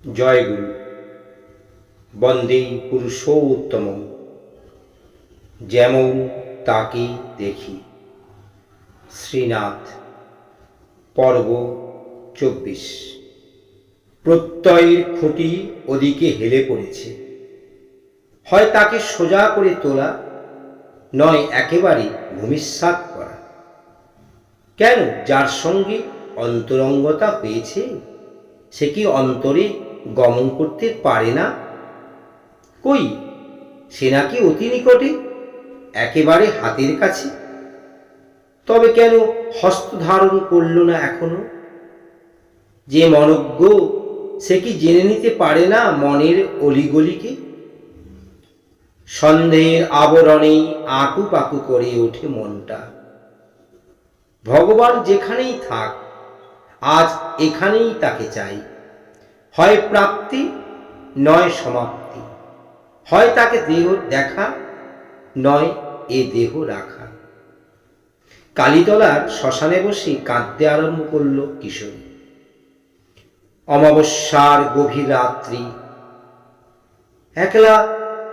জয় গুরু। বন্দে পুরুষোত্তম, যেমন তাকে দেখি। শ্রীনাথ। পর্ব 24। প্রত্যয়ের খুঁটি ওদিকে হেলে পড়েছে। হয় তাকে সোজা করে তোলা, নয় একেবারে ভূমিসাৎ করা। কেন? যার সঙ্গে অন্তরঙ্গতা হয়েছে সে কি অন্তরে গমন করতে পারে না? কই, সে নাকি অতি নিকটে, একেবারে হাতের কাছে। তবে কেন হস্ত ধারণ করল না এখনো? যে মনজ্ঞ সে কি জেনে নিতে পারে না মনের অলিগলিকে? সন্দেহের আবরণেই আঁকু পাকু করে ওঠে মনটা। ভগবান যেখানেই থাক, আজ এখানেই তাকে চাই। হয় প্রাপ্তি, নয় সমাপ্তি। হয় তাকে দেহ দেখা, নয় এ দেহ রাখা। কালীতলার শ্মশানে বসে কাঁদতে আরম্ভ করল কিশোরী। অমাবস্যার গভীর রাত্রি। একলা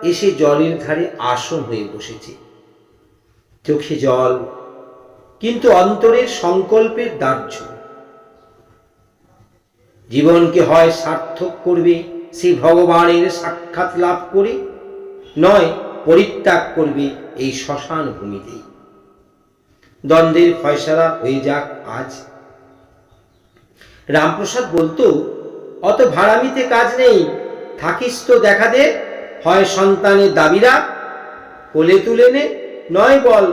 এসে জলের ধারে আসন হয়ে বসেছে। চোখে জল, কিন্তু অন্তরের সংকল্পের দাহ্য। জীবনকে হয় সার্থক করবে সে ভগবানের সাক্ষাৎ লাভ করে, নয় পরিত্যাগ করবে এই শ্মশান ভূমিতেই। দ্বন্দ্বের ফয়সালা হয়ে যাক আজ। রামপ্রসাদ বলতো, অত ভাড়ামিতে কাজ নেই, থাকিস তো দেখা দে। হয় সন্তানের দাবি রাখ, কোলে তুলে নে, নয় বল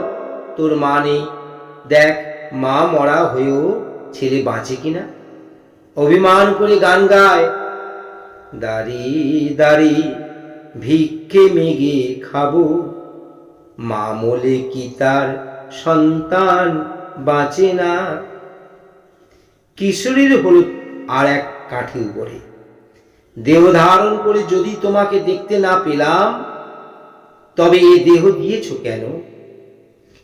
তোর মা নেই। দেখ, মা মরা হয়েও ছেলে বাঁচে কিনা। অভিমান করে গান গায়, দাঁড়ি দাঁড়ি ভিক্ষে মেগে খাবো, মা মলে কি তার সন্তান বাঁচে না। কিশোরীর হলুদ আর এক কাঠি উপরে। দেহ ধারণ করে যদি তোমাকে দেখতে না পেলাম, তবে এ দেহ দিয়েছ কেন?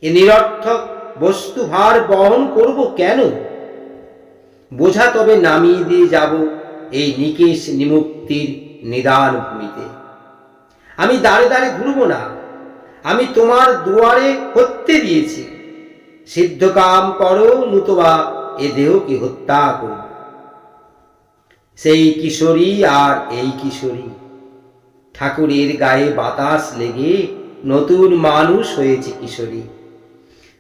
এ নিরর্থক বস্তু ভার বহন করব কেন? বোঝা তবে নামিয়ে দিয়ে যাব এই নিকেশ নিমুক্তির নিদান ভূমিতে। আমি দাঁড়ে দাঁড়ে ঘুরব না, আমি তোমার দুয়ারে হত্যে দিয়েছি। সিদ্ধ কাম করো, নতুবা এ দেহকে হত্যা করো। সেই কিশোরী আর এই কিশোরী, ঠাকুরের গায়ে বাতাস লেগে নতুন মানুষ হয়েছে কিশোরী।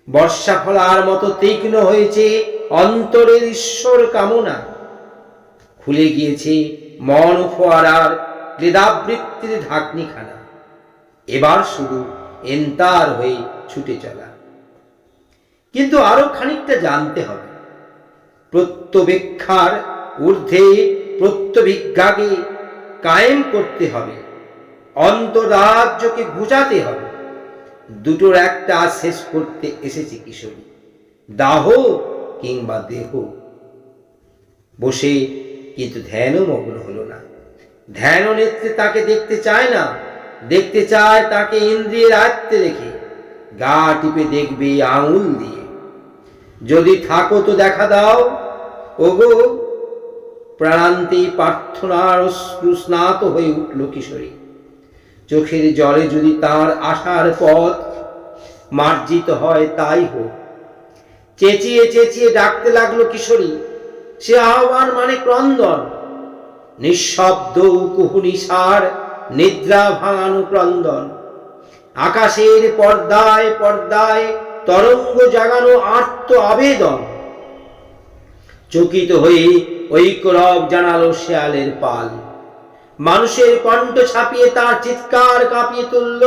বর্ষা ফলার মতো তীক্ষ্ণ হয়েছে অন্তরের ঈশ্বর কামনা। খুলে গিয়েছে মন ফোয়ারার ক্লেদাবৃত্তির ঢাকনিখানা। এবার শুধু এন্তার হয়ে ছুটে চলা। কিন্তু আরো খানিকটা জানতে হবে। প্রত্যবেক্ষার ঊর্ধ্বে প্রত্যভিজ্ঞাকে কায়েম করতে হবে। অন্তরাজ্যকে বুঝাতে হবে। দুটোর একটা শেষ করতে এসেছে কিশোরী, দাহ কিংবা দেহ। বসে কিন্তু ধ্যানও মগ্ন হলো না। ধ্যান নেত্রে তাকে দেখতে চায় না, দেখতে চায় তাকে ইন্দ্রিয়ের আয়ত্তে রেখে। গা টিপে দেখবে আঙুল দিয়ে। যদি থাকো তো দেখা দাও, ওগো। প্রাণান্তে প্রার্থনার অশ্রু স্নাত হয়ে উঠল কিশোরী। চোখের জলে যদি তার আশার পথ মার্জিত হয়, তাই হোক। চেঁচিয়ে চেঁচিয়ে ডাকতে লাগলো কিশোরী। সে আহ্বান মানে ক্রন্দন। নিঃশব্দ কুহুনিসার নিদ্রা ভাঙানো ক্রন্দন। আকাশের পর্দায় পর্দায় তরঙ্গ জাগানো আর্ত আবেদন। চকিত হয়ে ঐক্যরব জানালো শেয়ালের পাল। মানুষের কণ্ঠ ছাপিয়ে তার চিৎকার কাঁপিয়ে তুলল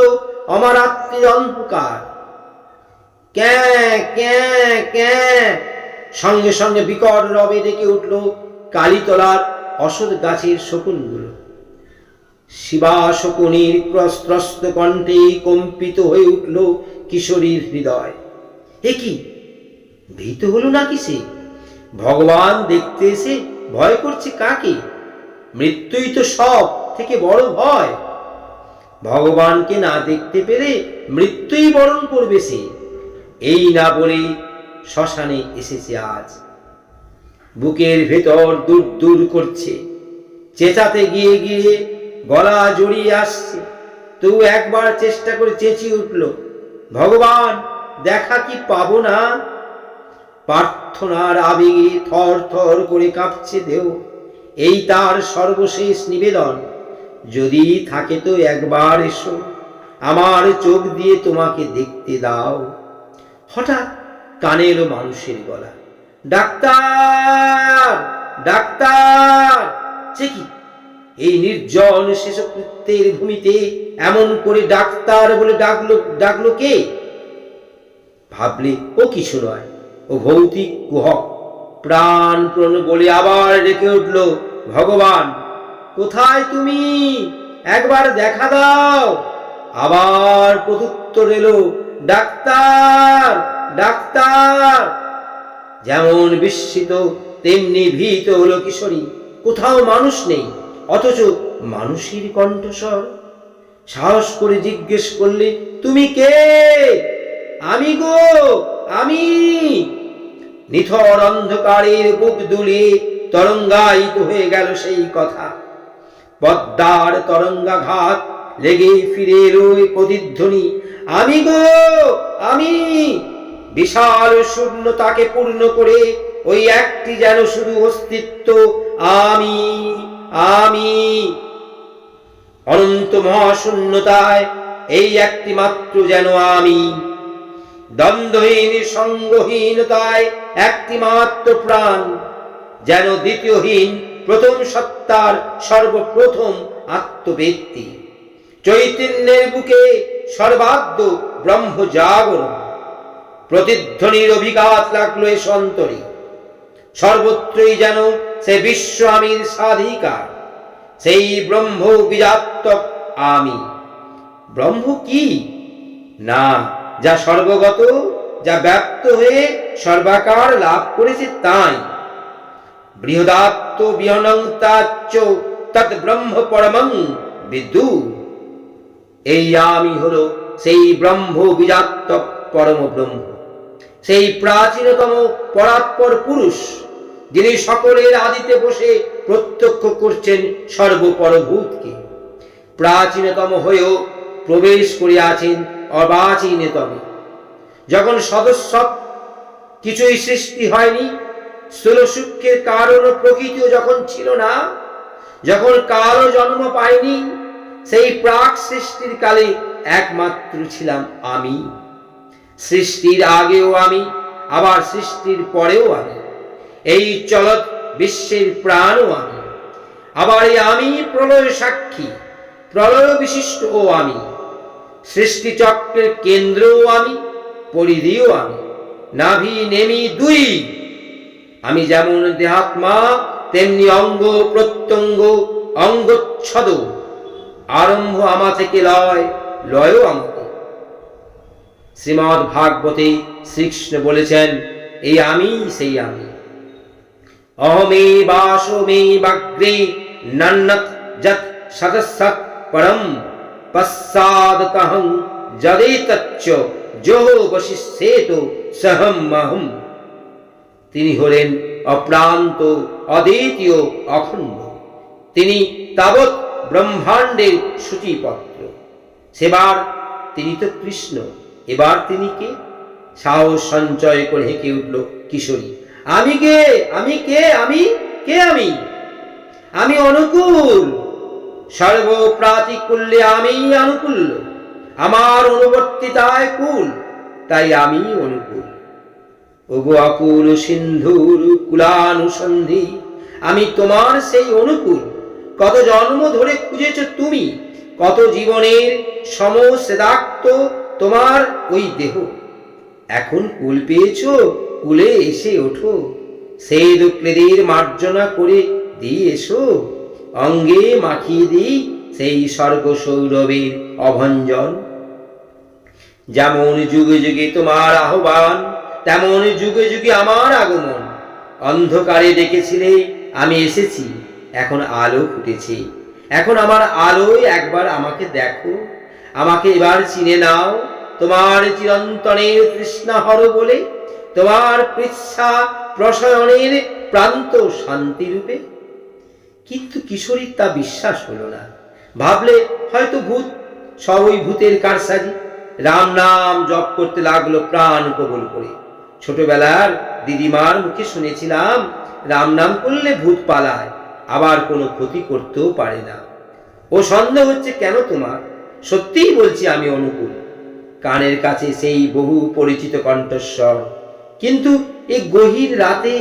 অমরাত্রির অন্ধকার। ক্যাঁ ক্যাঁ ক্যাঁ। সঙ্গে সঙ্গে বিকট রবে ডেকে উঠল কালীতলার অসৎ গাছের শকুনগুলো। শিবা শকুনির প্রস্ত্রস্ত কণ্ঠে কম্পিত হয়ে উঠল কিশোরীর হৃদয়। এ কি, ভীত হলো নাকি সে? ভগবান দেখতে এসে ভয় করছে কাকে? মৃত্যুই তো সব থেকে বড় ভয়। ভগবানকে না দেখতে পেলে মৃত্যুই বরণ করবে সে। এই না বলে শ্মশানে এসেছে আজ। বুকের ভেতর দূর দূর করছে, চেঁচাতে গিয়ে গিয়ে গলা জড়িয়ে আসছে। তবু একবার চেষ্টা করে চেঁচিয়ে উঠল, ভগবান দেখা কি পাবো না? প্রার্থনার আবেগে থর থর করে কাঁপছে দেহ। এই তার সর্বশেষ নিবেদন, যদি থাকে তো একবার এসো, আমার চোখ দিয়ে তোমাকে দেখতে দাও। হঠাৎ কানে এলো মানুষের গলা, ডাক্তার ডাক্তার! সে কি, এই নির্জন শেষকৃত্যের ভূমিতে এমন করে ডাক্তার বলে ডাকলো কে? ভাবলে ও কিছু নয়, ও ভৌতিক কুহক। প্রাণপণ বলে আবার ডেকে উঠল, ভগবান কোথায় তুমি? একবার দেখা দাও। আবার প্রত্যুত্তর এলো, ডাক্তার ডাক্তার! যেমন বিস্মিত তেমনি ভীত হলো কিশোরী। কোথাও মানুষ নেই, অথচ মানুষের কণ্ঠস্বর। সাহস করে জিজ্ঞেস করলে, তুমি কে? আমি গো, আমি। নিথর অন্ধকারের বুক দুলিয়ে তরঙ্গায়িত হয়ে গেল সেই কথা। পদ্মার তরঙ্গাঘাত লেগে ফিরে এলো প্রতিধ্বনি, আমি গো, আমি। বিশাল শূন্যতাকে পূর্ণ করে ওই একটি যেন শুধু অস্তিত্ব, আমি আমি। অনন্ত মহাশূন্যতায় এই একটি মাত্র যেন আমি। দ্বন্দ্বহীন সঙ্গহীনতায় একটি মাত্র প্রাণ, যেন দ্বিতীয়হীন প্রথম সত্তার সর্বপ্রথম আত্মব্যক্তি। চৈতন্যের বুকে সর্বাদ্য ব্রহ্ম জাগরণ। প্রতিধ্বনির অভিঘাত লাগলো এ অন্তরে। সর্বত্রই যেন সে বিশ্ব আমির স্বাধিকার, সেই ব্রহ্ম বীজাত্মক আমি। ব্রহ্ম কি না, যা সর্বগত, যা ব্যপ্ত হয়ে সর্বাকার লাভ করেছে তাই। বৃহদাত্ম বিহনং তাচ্চ তৎ ব্রহ্ম পরমং বিদু। এই আমি হলো সেই ব্রহ্ম বীজাত্মক পরম ব্রহ্ম, সেই প্রাচীনতম পরাৎপর পুরুষ, যিনি সকলের আদিতে বসে প্রত্যক্ষ করছেন সর্বপরভূতকে। প্রাচীনতম হয়েও প্রবেশ করিয়াছেন অবাচীনতমে। যখন সদস্য কিছুই সৃষ্টি হয়নি, স্থূল সূক্ষ্মের কারণ প্রকৃতি যখন ছিল না, যখন কালও জন্ম পায়নি, সেই প্রাক সৃষ্টির কালে একমাত্র ছিলাম আমি। সৃষ্টির আগেও আমি, আবার সৃষ্টির পরেও আমি। এই চলৎ বিশ্বের প্রাণও আমি। আবার এই আমি প্রলয় সাক্ষী, প্রলয় বিশিষ্ট ও আমি। সৃষ্টি চক্রের কেন্দ্রও আমি, পরিধিও আমি। নাভি নেমি দুই। আমি যেমন দেহাত্মা, তেমনি অঙ্গ প্রত্যঙ্গ অঙ্গচ্ছদ। আরম্ভ আমা থেকে লয়, লয়ও আমাতে। শ্রীমদ্ ভাগবতে শ্রীকৃষ্ণ বলেছেন, এই আমি সেই আমি। অহমে বাসমে বাগ্রে নন্নত যৎ সতসৎ পরম পশ্চাদতহং যদেতচ্চ যো বশিষ্যেত সহম মহম। তিনি হলেন অপ্রান্ত, অদ্বিতীয়, অখণ্ড। তিনি তাবৎ ব্রহ্মাণ্ডের সূচিপত্র। সেবার তিনি তো কৃষ্ণ, এবার তিনি কে? সাহস সঞ্চয় করে হেঁকে উঠল কিশোরী, আমি কে? আমি কে? আমি কে? আমি অনুকূল। সর্বপ্রাতিকূল্যে আমি অনুকূল্য। আমার অনুবর্তিতায় কুল, তাই আমি অনুকূল। ওগো আকুল সিন্ধুর কুলানুসন্ধি, আমি তোমার সেই অনুকূল। কত জন্ম ধরে খুঁজেছ তুমি, কত জীবনের সমসেদাক্ত তোমার ওই দেহ। এখন কুল পেয়েছ, কুলে এসে ওঠো। সেই দুঃখেদের মার্জনা করে দিয়ে এসো। অঙ্গে মাখিয়ে দিই সেই স্বর্গ সৌরভের অভঞ্জন। যেমন যুগে যুগে তোমার আহ্বান, তেমন যুগে যুগে আমার আগমন। অন্ধকারে ডেকেছিলে, আমি এসেছি। এখন আলো ফুটেছে, এখন আমার আলোয় একবার আমাকে দেখো। আমাকে এবার চিনে নাও তোমার চিরন্তনের তৃষ্ণাহর বলে, তোমার পৃচ্ছা প্রশয়নের প্রান্ত শান্তি রূপে। কিন্তু কিশোরীর তা বিশ্বাস হলো না। ভাবলে হয়তো ভূত, সব ওই ভূতের কারসাজি। রাম নাম জপ করতে লাগলো প্রাণ কবুল করে। ছোটবেলার দিদিমার মুখে শুনেছিলাম রাম নাম করলে ভূত পালায়, আবার কোনো ক্ষতি করতেও পারে না। ও সন্দেহ হচ্ছে কেন তোমার? সত্যিই বলছি আমি অনুকূল। কানের কাছে সেই বহু পরিচিত কণ্ঠস্বর। কিন্তু এই গহীন রাতে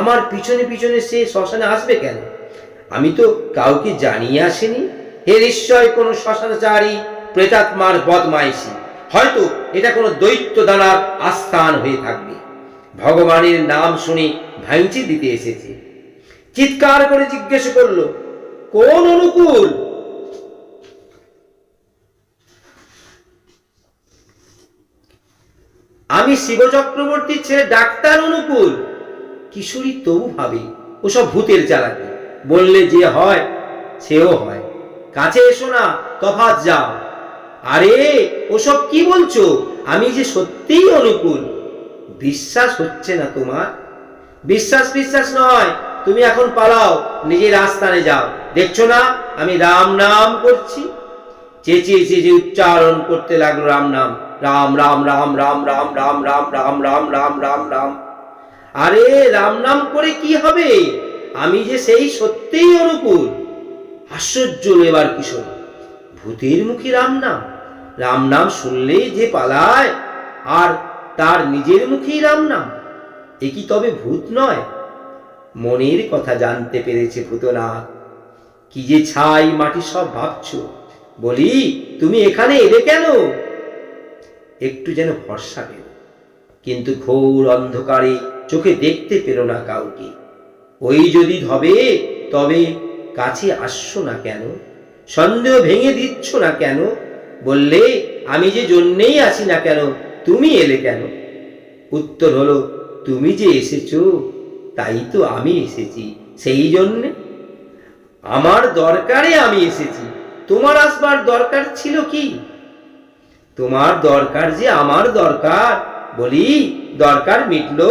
আমার পিছনে পিছনে সে শ্মশানে আসবে কেন? আমি তো কাউকে জানিয়ে আসিনি। হে নিশ্চয় কোনো শ্মশানচারী প্রেতাত্মার বদমাইশি। হয়তো এটা কোনো দৈত্য দানার আস্থান হয়ে থাকবে। ভগবানের নাম শুনে ভাঙচি দিতে এসেছে। চিৎকার করে জিজ্ঞেস করলো, কোন অনুকূল? আমি শিব চক্রবর্তীর ছেলে ডাক্তার অনুকূল। কিশোরী তবু ভাবে ওসব ভূতের চালাকি। বললে যে হয় সেও হয়। কাছে এসো না, তফাৎ যাও। আরে ওসব কি বলছো? আমি যে সত্যিই অনুকূল। বিশ্বাস হচ্ছে না তোমার? বিশ্বাস নয়, তুমি এখন পালাও, নিজের আস্থানে যাও। দেখছো না আমি রাম নাম করছি? চেঁচিয়ে চেঁচিয়ে উচ্চারণ করতে লাগলো রাম নাম। রাম রাম রাম রাম রাম রাম রাম রাম রাম রাম রাম রাম। আরে রাম নাম করে কি হবে? আমি যে সেই সত্যিই অনুকূল। আশ্চর্য এবার কিশোর। ভূতের মুখে রাম নাম? রাম নাম শুনলেই যে পালায়, আর তার নিজের মুখেই রাম নাম। এ কি তবে ভূত নয়? মনের কথা জানতে পেরেছে ভূতনাথ। কি যে ছাই মাটি সব ভাবছো। বলি, তুমি এখানে এলে কেন? একটু যেন ভরসা পেল, কিন্তু ঘোর অন্ধকারে চোখে দেখতে পেল না কাউকে। ওই যদি ধবে তবে কাছে আসছো না কেন? সন্দেহ ভেঙে দিচ্ছ না কেন? বললে আমি যে জন্যেই আছি না কেন, তুমি এলে কেন? উত্তর হলো, তুমি যে এসেছো তাই তো আমি এসেছি। সেই জন্যে আমার দরকারে আমি এসেছি। তোমার আসবার দরকার ছিল কি? তোমার দরকার যে আমার দরকার। বলি, দরকার মিটলো?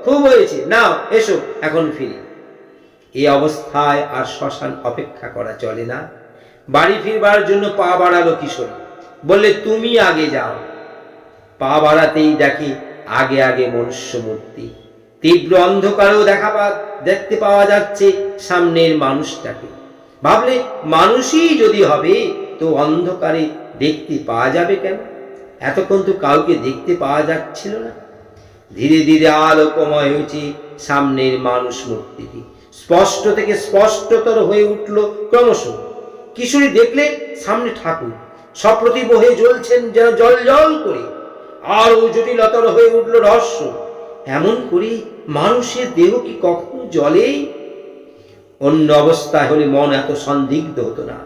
খুব হয়েছে, নাও এসো এখন ফিরি। এই অবস্থায় আর শ্মশান অপেক্ষা করা চলে না। বাড়ি ফিরবার জন্য পা বাড়ালো কিশোর। বললে, তুমি আগে যাও। পা বাড়াতেই দেখে আগে আগে মনুষ্য মূর্তি। তীব্র অন্ধকারেও দেখতে পাওয়া যাচ্ছে সামনের মানুষটাকে। ভাবলে, মানুষই যদি হবে তো অন্ধকারে দেখতে পাওয়া যাবে কেন? এতক্ষণ তো কাউকে দেখতে পাওয়া যাচ্ছিল না। ধীরে ধীরে আলোকময় হয়েছে সামনের মানুষ মূর্তিটি। স্পষ্ট থেকে স্পষ্টতর হয়ে উঠল ক্রমশ। কিশোরী দেখলে সামনে ঠাকুর, সপ্রতিভ হয়ে জ্বলছেন যেন জল জল করে। আরো জটিলতর হয়ে উঠল রহস্য। এমন করে মানুষের দেহ কি কখনো জ্বলে? অন্য অবস্থায় হলে মন এত সন্দিগ্ধ হতো না,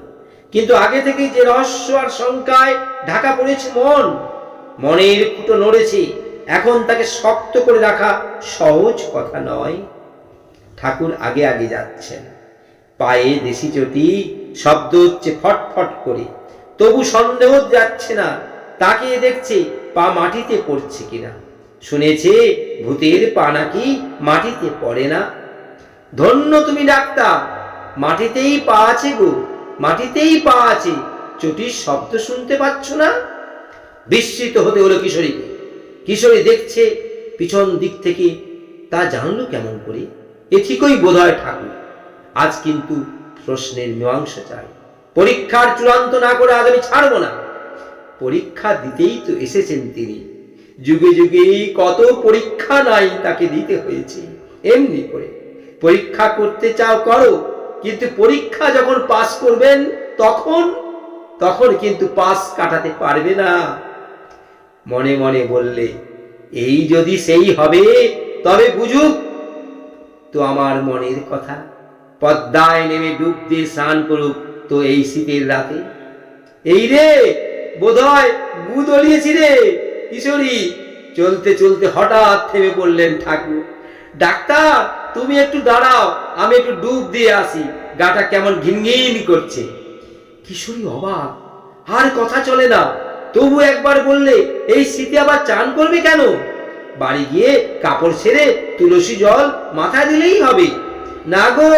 কিন্তু আগে থেকে যে রহস্য আর শঙ্কায় ঢাকা পড়েছে মন, মনের ফুটো নড়েছে। এখন তাকে শক্ত করে রাখা সহজ কথা নয়। ঠাকুর আগে আগে যাচ্ছেন, পায়ে দেশি চটি, শব্দ হচ্ছে ফটফট করে। তবু সন্দেহ যাচ্ছে না। তাকিয়ে দেখছে পা মাটিতে পড়ছে কিনা। শুনেছে ভূতের পা নাকি মাটিতে পড়ে না। ধন্য তুমি ডাক্তার, মাটিতেই পা আছে গো, মাটিতেই পা আছে। চটির শব্দ শুনতে পাচ্ছ না? বিস্মিত হতে হলো কিশোরীকে। কিশোরী দেখছে পিছন দিক থেকে। তা জানলো কেমন করে? এ ঠিকই বোধহয় ঠাকুর। আজ কিন্তু প্রশ্নের মীমাংসা চাই। পরীক্ষার চূড়ান্ত না করে আজ আমি ছাড়বো না। পরীক্ষা দিতেই তো এসেছেন তিনি। যুগে যুগে কত পরীক্ষা নাই তাকে দিতে হয়েছে। এমনি করে পরীক্ষা করতে চাও করো, কিন্তু পরীক্ষা যখন পাস করবেন তখন কিন্তু পাস কাটাতে পারবে না। মনে মনে বললে, এই যদি সেই হবে তবে বুঝুক তো আমার মনের কথা। পদ্মায় নেমে ডুব দিয়ে স্নান করুক তো এই শীতের রাতে। এই রে, বোধহয় গু দলিয়েছি রে। কিশোরী চলতে চলতে হঠাৎ থেমে পড়লেন ঠাকুর। ডাক্তার, তুমি একটু দাঁড়াও, আমি একটু ডুব দিয়ে আসি, গাটা কেমন ঘিনঘিন করছে। কিশোরী অবাক, আর কথা চলে না। তবু একবার বললে, এই শীতে আবার চান করবে কেন? বাড়ি গিয়ে কাপড় ছেড়ে তুলসী জল মাথায় দিলেই হবে। না গো,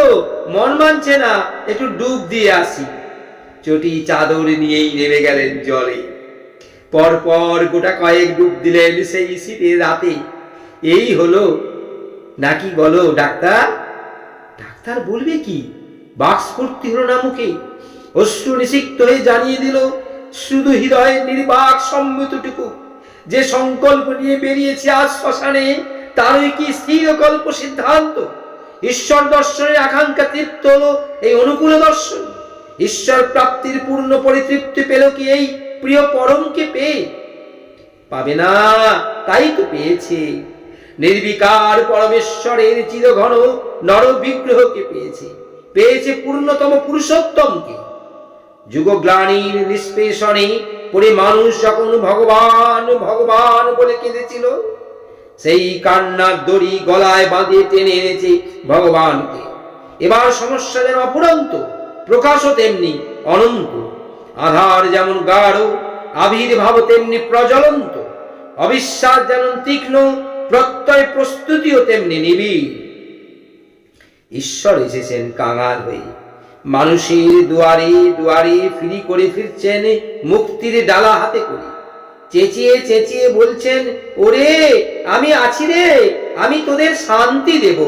মন মানছে না, একটু ডুব দিয়ে আসি। চটি চাদর নিয়েই নেমে গেলেন জলে। পরপর গোটা কয়েক ডুব দিলেন সেই শীতের রাতে। এই হলো নাকি বলো ডাক্তার? ডাক্তার বলবে কি? বাক্স্ফূর্তি হলো না মুখে, অশ্রু নিষিক্ত হয়ে জানিয়ে দিল শুধু হৃদয়ের নির্বাক সম্মতিটুকু, যে সংকল্প নিয়ে বেরিয়েছে আজ শ্মশানে, তারই কি স্থিরকল্প সিদ্ধান্ত। ঈশ্বর দর্শনের আকাঙ্ক্ষা তৃপ্ত হলো এই অনুকূল দর্শন। ঈশ্বর প্রাপ্তির পূর্ণ পরিতৃপ্তি পেল কি এই প্রিয় পরমকে পেয়ে? পাবে না, তাই তো পেয়েছে। নির্বিকার পরমেশ্বরের চিরঘন নর বিগ্রহকে পেয়েছে, পেয়েছে পূর্ণতম পুরুষোত্তমকে। যুগগ্লানির নিষ্পেষণে পড়ে মানুষ যখন ভগবান ভগবান বলে কেঁদেছিল, সেই কান্নার দড়ি গলায় বাঁধে টেনে এনেছে ভগবানকে। এবার সমস্যা যেন অফুরন্ত, প্রকাশও তেমনি অনন্ত। আধার যেমন গাঢ়, আবির্ভাব তেমনি প্রজ্বলন্ত। অবিশ্বাস যেমন তীক্ষ্ণ, প্রত্যয় প্রস্তুতিও তেমনি নিবিড়। ঈশ্বর এসেছেন কাঙাল হয়ে, মানুষের দুয়ারে দুয়ারে ফিরি করে ফিরছেন মুক্তির ডালা হাতে করে। চেঁচিয়ে চেঁচিয়ে বলছেন, ওরে আমি আছি রে, আমি তোদের শান্তি দেব।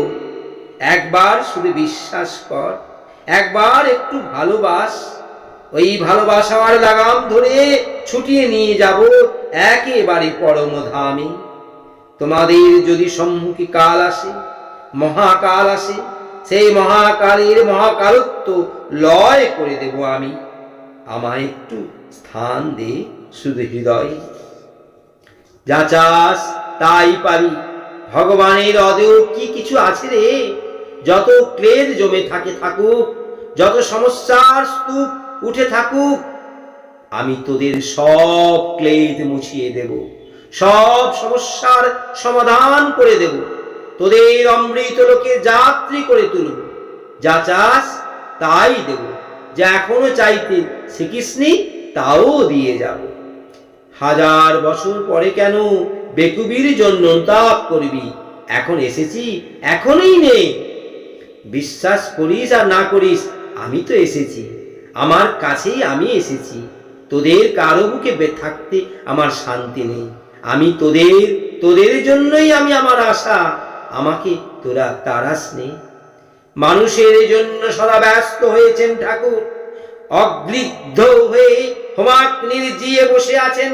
একবার শুধু বিশ্বাস কর, একবার একটু ভালোবাস। ওই ভালোবাসার লাগাম ধরে ছুটিয়ে নিয়ে যাব একেবারে পরম ধামে। তোমাদের যদি সম্মুখী কাল আসে, মহাকাল আসে, সেই মহাকালের মহাকালত্ব লয় করে দেব আমি। আমায় একটু স্থান দে শুধু হৃদয়ে। যা চাস তাই পাবি, ভগবানের অদেও কি কিছু আছে রে? যত ক্লেদ জমে থাকে থাকুক, যত সমস্যার স্তূপ উঠে থাকুক, আমি তোদের সব ক্লেদ মুছিয়ে দেব, সব সমস্যার সমাধান করে দেব, তোদের অমৃত লোকে যাত্রী করে তুলব। যা চাস তাই দেব, যা এখনো চাইতে শিখিসনি তাও দিয়ে যাব। 1000 বছর পরে কেন বেকুবির জন্য তাপ করবি? এখন এসেছি, এখনই নে। বিশ্বাস করিস আর না করিস, আমি তো এসেছি, আমার কাছেই আমি এসেছি। তোদের কারো বুকে থাকতে আমার শান্তি নেই। আমি তোদের জন্যই আমি আমার আশা, আমাকে তোরা তাড়াস নে। মানুষের জন্য সদা ব্যস্ত হয়েছেন ঠাকুর, অগ্লিদ্ধ হয়ে হোমাগ্নির জিয়ে বসে আছেন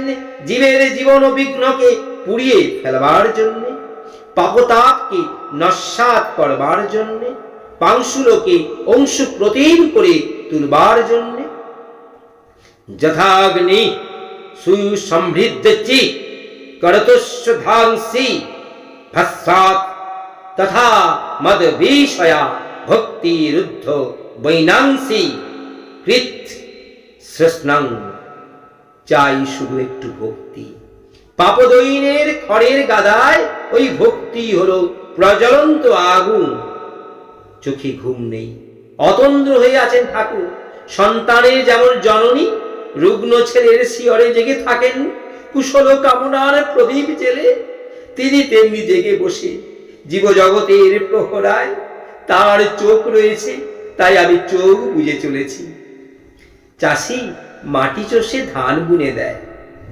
জীবের জীবন বিঘ্নকে পুড়িয়ে ফেলবার জন্য, পাপতাপকে নস্যাৎ করবার জন্য, পাংশুলোকে অংশ প্রতিম করে তুলবার জন্য। যথাগ্নি সুসমৃদ্ধি করতুষ্ধাংসি ভস্মাৎ তথা মদ বিষয়া ভক্তিরুদ্ধ বৈনাংসি কৃত সৃষ্ণং। চাই শুধু একটু ভক্তি। পাপদৈনের খড়ের গাদায় ওই ভক্তি হলো প্রজ্বলন্ত আগুন। চোখে ঘুম নেই, অতন্দ্র হয়ে আছেন ঠাকুর। সন্তানের যেমন জননী রুগ্ন ছেলের শিয়রে জেগে থাকেন কুশল কামনার প্রদীপ জেলে, তিনি তেমনি জেগে বসে জীবজগতের প্রহরায়। তার চোখ রয়েছে, তাই আমি চোখ বুজে চলেছি। চাষি মাটি চষে ধান বুনে দেয়,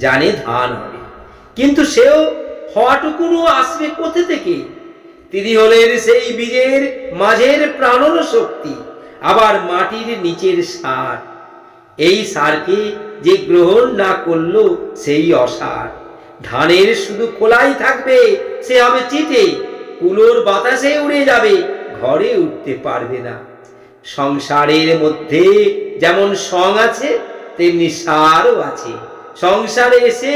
জানে ধান হবে, কিন্তু সেও হওয়াটুকুনো আসবে কোথা থেকে? তিনি হলেন সেই বীজের মাঝের প্রাণর শক্তি, আবার মাটির নিচের সার। এই সারকে যে গ্রহণ না করলো সেই অসার। ধানের শুধু খোলাই থাকবে, সে হবে চিটে, কুলোর বাতাসে উড়ে যাবে, ঘরে উঠতে পারবে না। সংসারের মধ্যে যেমন সং আছে, তেমনি সারও আছে। সংসারে এসে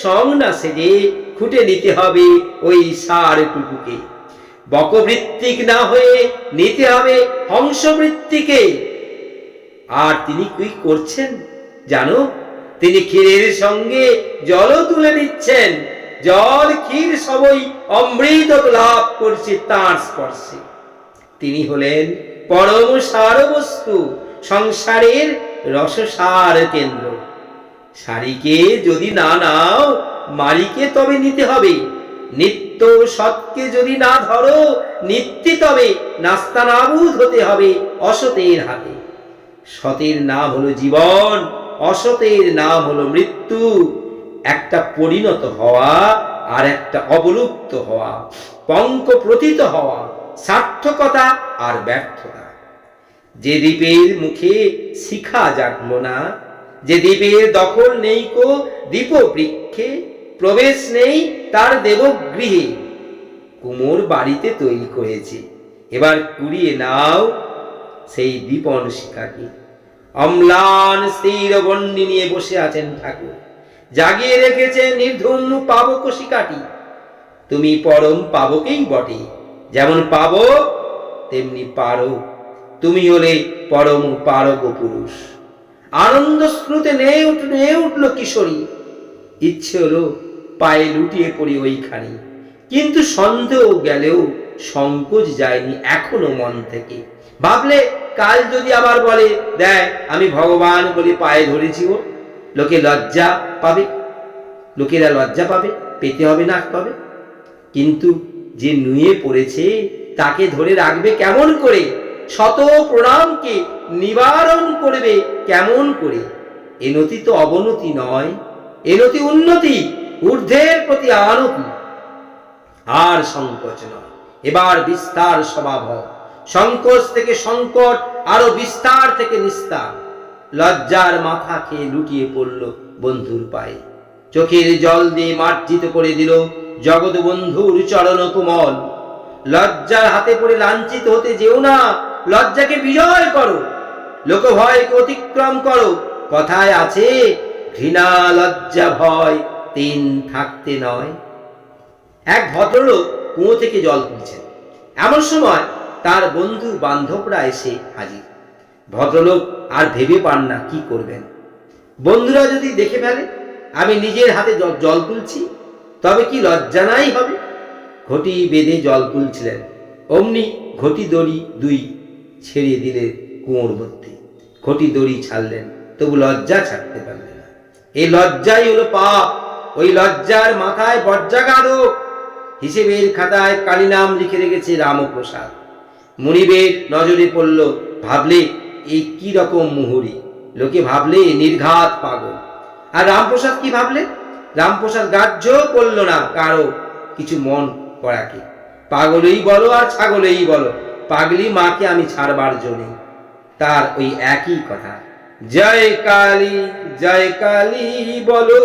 সং না সেজে খুঁটে নিতে হবে ওই সারটুকুকে। বকবৃত্তিক না হয়ে নিতে হবে হংসবৃত্তিকে। আর তিনি কি করছেন জানো? তিনি ক্ষীরের সঙ্গে জলও তুলে নিচ্ছেন। জল ক্ষীর সবই অমৃত লাভ করছে তাঁর স্পর্শে। তিনি হলেন পরম সার বস্তু, সংসারের রসসার কেন্দ্র। সারিকে যদি না নাও, মারিকে তবে নিতে হবে। নিত্য নিত্য সৎকে যদি না ধরো, নিত্যি তবে নাস্তানাবুদ হতে হবে অসতের হাতে। সতের নাম হলো জীবন, অসতের নাম হলো মৃত্যু। একটা পরিণত হওয়া আর একটা অবলুপ্ত হওয়া, পঙ্ক প্রতীত হওয়া, সার্থকতা আর ব্যর্থতা। যে দ্বীপের মুখে শিখা জাগলো না, যে দ্বীপের দখল নেই কো দীপ বৃক্ষে, প্রবেশ নেই তার দেবগৃহে, কুমোর বাড়িতে তৈরি করেছে, এবার কুড়িয়ে নাও সেই দীপন শিখাকে। অম্লান স্থির বন্যি নিয়ে বসে আছেন ঠাকুর, জাগিয়ে রেখেছে নির্ধুম পাবক শিকাটি। তুমি পরম পাবকেই বটে, যেমন পাবক তেমনি পারো। তুমি হলে পরম পারক পুরুষ। আনন্দ স্রোতে নেয়ে উঠল কিশোরী। ইচ্ছে হলো পায়ে লুটিয়ে পড়ি ওইখানে, কিন্তু সন্দেহ গেলেও সংকোচ যায়নি এখনো মন থেকে। ভাবলে কাল যদি আবার বলে, দেখ আমি ভগবান বলে পায়ে ধরেছি, ও লোকে লজ্জা পাবে, লোকেরা লজ্জা পাবে, পেতে হবে না পাবে। কিন্তু যে নুয়ে পড়েছে তাকে ধরে রাখবে কেমন করে? শত প্রণামকে নিবারণ করবে কেমন করে? এনতি তো অবনতি নয়, এনতি উন্নতি, ঊর্ধ্বের প্রতি আনতি। আর সংকোচ নয়, এবার বিস্তার স্বভাব। সংকোচ থেকে সংকট, আরো বিস্তার থেকে নিস্তার। লজ্জার মাথা খেয়ে লুটিয়ে পড়ল বন্ধুর পায়ে, চোখের জল দিয়ে মার্জিত করে দিল জগৎ বন্ধুর চরণ কোমল। লজ্জার হাতে পড়ে লাঞ্ছিত হতে যেও না, লজ্জাকে বিজয় করো, লোক ভয়কে অতিক্রম করো। কথায় আছে, ঘৃণা লজ্জা ভয় তিন থাকতে নয়। এক ভদ্রলোক কুয়ো থেকে জল তুলছেন, এমন সময় তার বন্ধু বান্ধবরা এসে হাজির। ভদ্রলোক আর ভেবে পান না কি করবেন। বন্ধুরা যদি দেখে ফেলে আমি নিজের হাতে জল তুলছি, তবে কি লজ্জা নাই হবে? ঘটি বেঁধে জল তুলছিলেন, অমনি ঘটি দড়ি দুই ছেড়ে দিলে কুয়োর মধ্যে। ঘটি দড়ি ছাড়লেন, তবু লজ্জা ছাড়তে পারলেন না। এই লজ্জাই হলো পাপ। ওই লজ্জার মাথায় বজ্রাঘাতক। হিসেবের খাতায় কালী নাম লিখে রেখেছে রামপ্রসাদ। মুনিবের নজরে পড়ল, ভাবলে এই কি রকম মুহুরি। লোকে ভাবলে নির্ঘাত পাগল। আর রামপ্রসাদ কি ভাবলে? রামপ্রসাদ গ্রাহ্য করল না কারো কিছু মন করাকে। পাগলই বলো আর ছাগলই বলো, পাগলি মাকে আমি ছাড়বার জন্য। তার ওই একই কথা, জয় কালী বলো,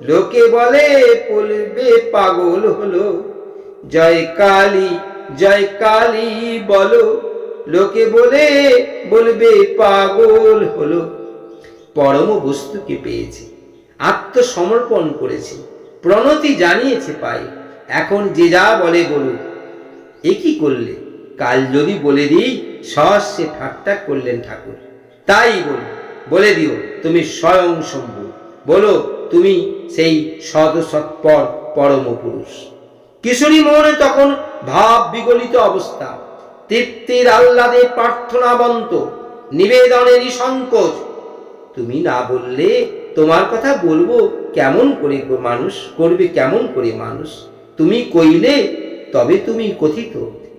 লোকে বলে বলবে পাগল হলো। জয় কালী বলো, লোকে বলবে পাগল হলো। পরম বস্তুকে পেয়েছে, আত্মসমর্পণ করেছে, প্রণতি জানিয়েছে পায়ে। এখন যে যা বলে বলুক। এ কি করলে? কাল যদি বলে দিই সহস্যে ঠাট্টা করলেন ঠাকুর। তাই বলে দিও তুমি স্বয়ং শম্ভু, বলো তুমি সেই সৎপর পরম পুরুষ। কিশোরী মনে তখন ভাব বিগলিত অবস্থা, তৃপ্তির আহ্লাদে প্রার্থনাবন্ত, নিবেদনে নিঃসংকোচ। তুমি না বললে তোমার কথা বলবো কেমন করে মানুষ, করবে কেমন করে মানুষ? তুমি কইলে তবে তুমি কথিত,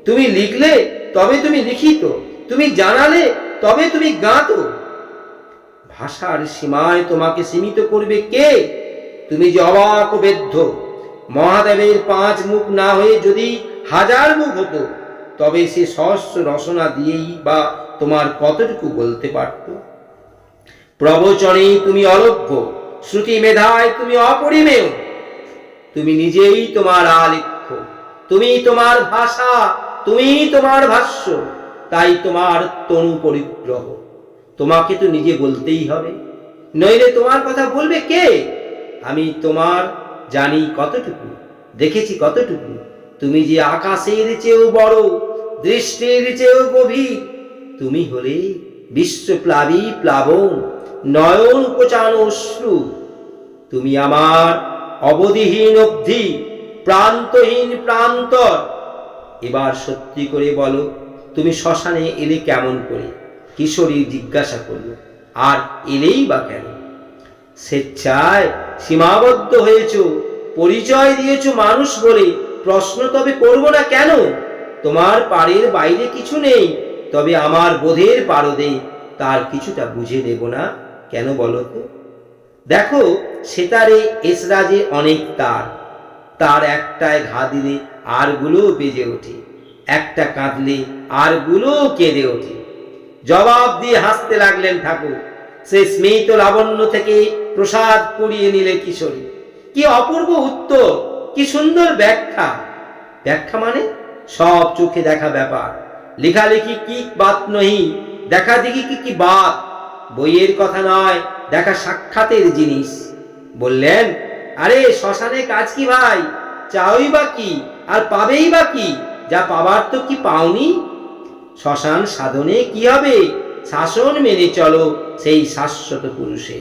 তুমি লিখলে তবে তুমি লিখিত, তুমি জানালে তবে তুমি জ্ঞাত। ভাষার সীমায় তোমাকে সীমিত করবে কে? তুমি যে অবাক বেদ্ধ। মহাদেবের 5 মুখ না হয়ে যদি 1000 মুখ হতো, তবে সে সহস্র রচনা দিয়েই বা তোমার কতটুকু বলতে পারত? প্রবচনে তুমি অলভ্য, শ্রুতি মেধায় তুমি অপরিমেয়। তুমি নিজেই তোমার আলেখ্য, তুমি তোমার ভাষা, তুমি তোমার ভাষ্য। তাই তোমার তনু পরিগ্রহ। তোমাকে তো নিজে বলতেই হবে, নইলে তোমার কথা বলবে কে? আমি তোমার জানি কতটুকু, দেখেছি কতটুকু। তুমি যে আকাশের চেয়েও বড়, দৃষ্টির চেয়েও গভীর। তুমি হলে বিশ্বপ্লাবী প্লাবন, নয়ন কোচানো অশ্রু। তুমি আমার অবধিহীন অবধি, প্রান্তহীন প্রান্তর। এবার সত্যি করে বলো, তুমি শ্মশানে এলে কেমন করে? কিশোরী জিজ্ঞাসা করল। আর এলেই বা কেন? স্বেচ্ছায় সীমাবদ্ধ হয়েছ, পরিচয় দিয়েছ মানুষ বলে, প্রশ্ন তবে করব না কেন? তোমার পারের বাইরে কিছু নেই, তবে আমার বোধের পারদে তার কিছুটা বুঝে নেব না কেন বলো তো? দেখো সেতারে এসরাজে অনেক তার, তার একটায় ঘা দিলে আরগুলো বেজে ওঠে, একটা কাঁদলে আরগুলো কেঁদে ওঠে। জবাব দিয়ে হাসতে লাগলেন ঠাকুর। সে স্মিত লাবণ্য থেকে প্রসাদ কুড়িয়ে নিলে কিশোরী। কি অপূর্ব উত্তর, কি সুন্দর ব্যাখ্যা! ব্যাখ্যা মানে সব চোখে দেখা ব্যাপার। লেখালেখি কি বাত নহি, দেখা দেখি কি বাত। বইয়ের কথা নয়, দেখা সাক্ষাতের জিনিস। বললেন, আরে শ্মশানে কাজ কি ভাই? চাওই বা কি আর পাবেই বা কি? যা পাবার তো কি পাওনি? শ্মশান সাধনে কি হবে? শাসন মেনে চলো সেই শাশ্বত পুরুষে।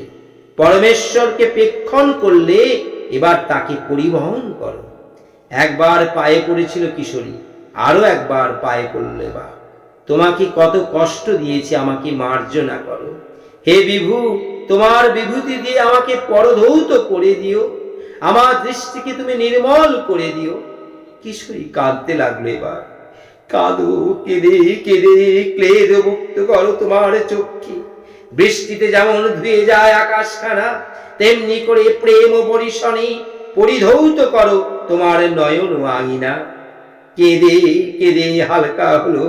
পরমেশ্বরকে পেক্ষণ করলে এবার তাকে পরিবহন করো। একবার পায়ে পড়েছিল কিশোরী, আরো একবার পায়ে পড়লে বা। তোমাকে কত কষ্ট দিয়েছি, আমাকে মার্জনা করো। হে বিভু, তোমার বিভূতি দিয়ে আমাকে পরধৌত করে দিও, আমার দৃষ্টিকে তুমি নির্মল করে দিও। কিশোরী কাঁদতে লাগলো এবার। কাঁদো, কেঁদে কেঁদে ক্লেদ মুক্ত করো তোমার চক্ষে। বৃষ্টিতে যেমন ধুয়ে যায় আকাশখানা, তেমনি করে প্রেম বরিশনে পরিধৌত করো তোমার নয়ন আঙিনা। কেঁদে কেঁদে হালকা হলো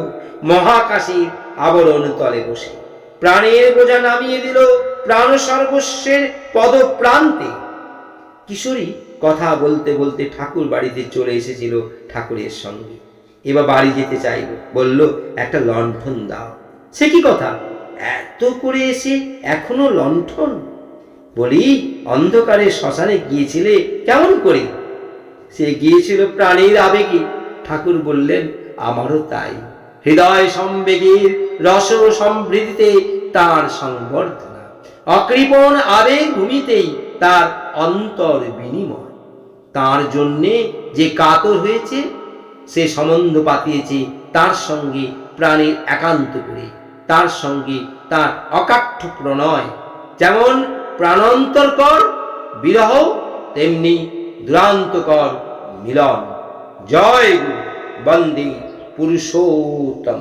মহাকাশের আবরণ তলে বসে। প্রাণের বোঝা নামিয়ে দিল প্রাণ সর্বস্বের পদ প্রান্তে। কিশোরী কথা বলতে বলতে ঠাকুর বাড়িতে চলে এসেছিল ঠাকুরের সঙ্গে। এবার বাড়ি যেতে চাইল, বলল, একটা লণ্ঠন দাও। সে কি কথা, এত করে এসে এখনো লণ্ঠন? বলি, অন্ধকারে শ্মশানে গিয়েছিলে কেমন করে? সে গিয়েছিল প্রাণীর আবেগে। ঠাকুর বললেন, আমারও তাই। হৃদয় সম্বেগের রস সমৃদ্ধিতে তার সংবর্ধনা, অকৃপণ আবেগ ভূমিতেই তার অন্তর বিনিময়। তার জন্যে যে কাতর হয়েছে, সে সম্বন্ধ পাতিয়েছে তার সঙ্গে প্রাণীর একান্ত করে, তার সঙ্গে তার অকাঠ্য প্রণয়। যেমন প্রাণান্তরকর বিরহ, তেমনি দুরান্তকর মিলন। জয় গুরু, বন্দে পুরুষোত্তম।